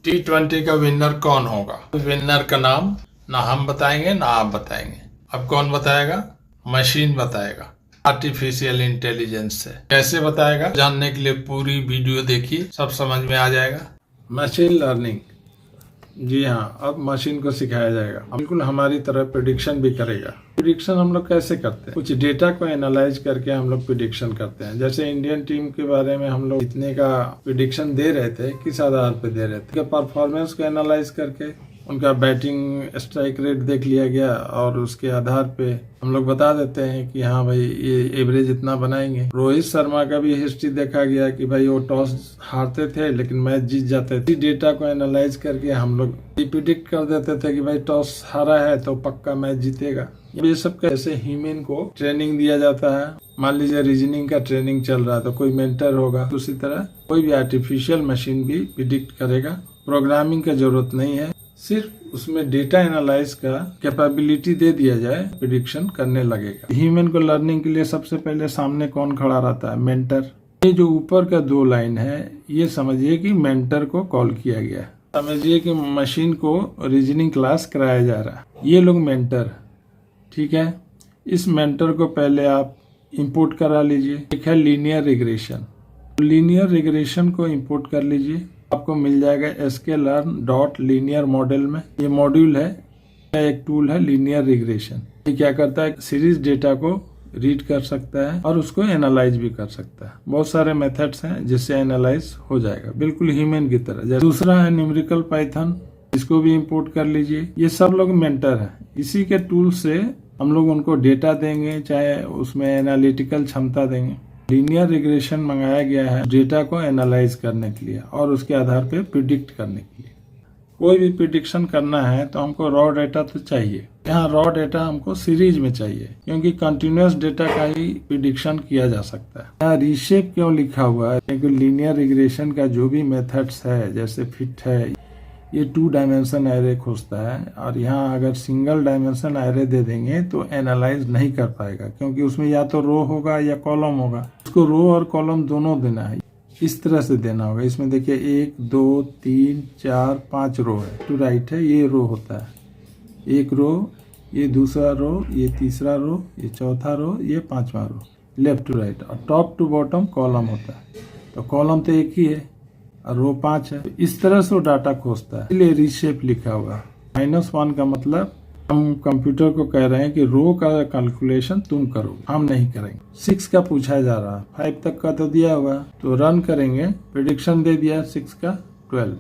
T20 का winner कौन होगा? विनर का नाम ना हम बताएंगे ना आप बताएंगे। अब कौन बताएगा? मशीन बताएगा, आर्टिफिशियल इंटेलिजेंस से। कैसे बताएगा? जानने के लिए पूरी वीडियो देखिए, सब समझ में आ जाएगा। मशीन लर्निंग, जी हाँ, अब मशीन को सिखाया जाएगा, बिल्कुल हमारी तरह प्रेडिक्शन भी करेगा। प्रेडिक्शन हम लोग कैसे करते हैं? कुछ डेटा को एनालाइज करके हम लोग प्रेडिक्शन करते हैं। जैसे इंडियन टीम के बारे में हम लोग इतने का प्रेडिक्शन दे रहे थे, किस आधार पे दे रहे थे? परफॉर्मेंस को एनालाइज करके उनका बैटिंग स्ट्राइक रेट देख लिया गया और उसके आधार पे हम लोग बता देते हैं कि हाँ भाई ये एवरेज इतना बनाएंगे। रोहित शर्मा का भी हिस्ट्री देखा गया कि भाई वो टॉस हारते थे लेकिन मैच जीत जाते थे। डेटा को एनालाइज करके हम लोग प्रिडिक्ट कर देते थे कि भाई टॉस हारा है तो पक्का मैच जीतेगा। ये सब कैसे ह्यूमन को ट्रेनिंग दिया जाता है। मान लीजिए रीजनिंग का ट्रेनिंग चल रहा है तो कोई मेंटर होगा, उसी तरह कोई भी आर्टिफिशियल मशीन भी प्रिडिक्ट करेगा। प्रोग्रामिंग का जरूरत नहीं है, सिर्फ उसमें डेटा एनालाइज का कैपेबिलिटी दे दिया जाए, प्रेडिक्शन करने लगेगा। ह्यूमन को लर्निंग के लिए सबसे पहले सामने कौन खड़ा रहता है? मेंटर। ये जो ऊपर का 2 लाइन है, ये समझिए कि मेंटर को कॉल किया गया है। समझिए कि मशीन को रीजनिंग क्लास कराया जा रहा है, ये लोग मेंटर, ठीक है। इस मेंटर को पहले आप इंपोर्ट करा लीजिए। एक है लीनियर रिग्रेशन। लीनियर रिग्रेशन को इंपोर्ट कर लीजिए, आपको मिल जाएगा sklearn.linear मॉडल में। ये मॉड्यूल है, एक टूल है लीनियर रिग्रेशन। ये क्या करता है? सीरीज डेटा को रीड कर सकता है और उसको एनालाइज भी कर सकता है। बहुत सारे मेथड्स हैं जिससे एनालाइज हो जाएगा, बिल्कुल ह्यूमन की तरह। दूसरा है न्यूमेरिकल पाइथन, इसको भी इंपोर्ट कर लीजिए। ये सब लोग मेंटर हैं। इसी के टूल से हम लोग उनको डेटा देंगे, चाहे उसमें एनालिटिकल क्षमता देंगे। लीनियर रिग्रेशन मंगाया गया है डेटा को एनालाइज करने के लिए और उसके आधार पे प्रिडिक्ट करने के लिए। कोई भी प्रिडिक्शन करना है तो हमको रॉ डेटा तो चाहिए। यहाँ रॉ डेटा हमको सीरीज में चाहिए क्योंकि कंटिन्यूअस डेटा का ही प्रिडिक्शन किया जा सकता है। यहाँ रीशेप क्यों लिखा हुआ है? क्योंकि लीनियर रिग्रेशन का जो भी मेथड्स है, जैसे फिट है, ये 2 डायमेंशन एरे खोजता है और यहाँ अगर सिंगल डायमेंशन एरे दे देंगे तो एनालाइज नहीं कर पाएगा क्योंकि उसमें या तो रो होगा या कॉलम होगा। उसको रो और कॉलम दोनों देना है, इस तरह से देना होगा। इसमें देखिए 1 2 3 4 5 रो है, टू राइट है, ये रो होता है। एक रो, ये दूसरा रो, ये तीसरा रो, ये चौथा रो, ये 5वां रो, लेफ्ट टू राइट। और टॉप टू बॉटम कॉलम होता है, तो कॉलम तो एक ही है और रो 5 है। इस तरह से वो डाटा खोजता है, इसलिए रीशेप लिखा हुआ है। -1 का मतलब हम कंप्यूटर को कह रहे हैं कि रो का कैलकुलेशन तुम करो, हम नहीं करेंगे। 6 का पूछा जा रहा है, 5 तक का तो दिया हुआ, तो रन करेंगे, प्रेडिक्शन दे दिया 6 का 12।